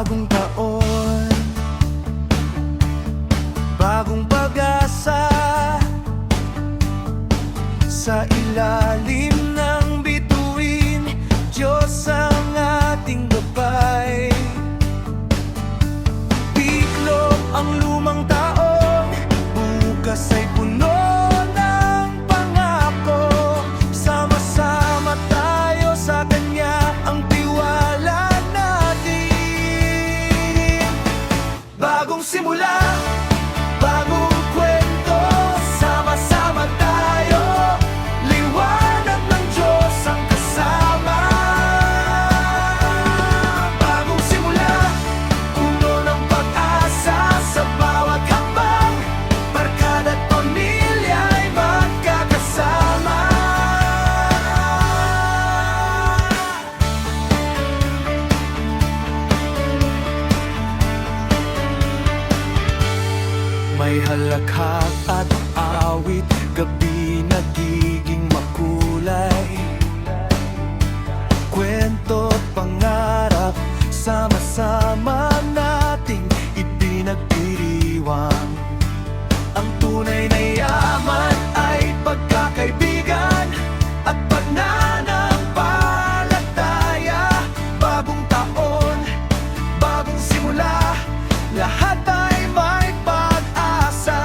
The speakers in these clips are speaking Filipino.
Bagong taon, bagong pag-asa. Sa ilalim ng bituin, Diyos ang ating gabay. Tiklop ang lumang taon, bukas ay puno ng pangako. Sama-sama tayo sa Kanya, ang tiwala natin. Bagong simula, bagong kwento, sama-sama tayo. Liwanag ng Diyos ang kasama. Bagong simula, puno ng pag-asa. Sa bawat hakbang, barkada at pamilya ay magkakasama. May halakhak at awit, gabi nagiging makulay. Kwento't pangarap, sama-sama nating ipinagdiriwang. Ang tunay na yaman ay pagkakaibigan at pananampalataya. Bagong taon, bagong simula, lahat ay may pag-asa.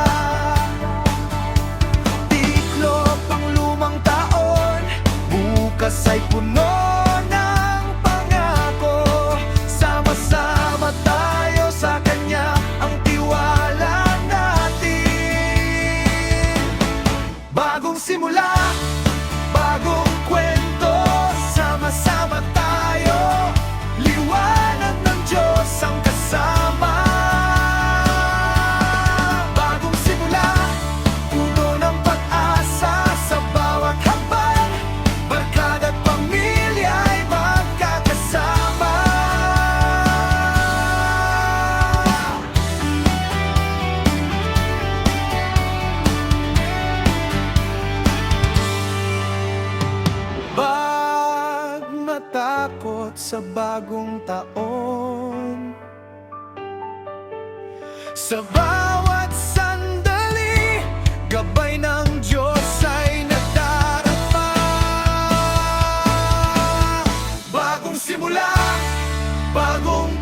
Tiklop ang lumang taon, bukas ay puno ng pangako. Sama-sama tayo sa Kanya, ang tiwala natin. Bagong simula, bagong kwento, sama-sama tayo. Liwanag ng Diyos ang kasama. Bagong simula, puno ng pag-asa. Sa bawat hakbang, barkada at pamilya ay magkakasama. Wag matakot sa bagong taon. Sa bawat sandali, gabay ng Diyos ay nadarama. Bagong simula, bagong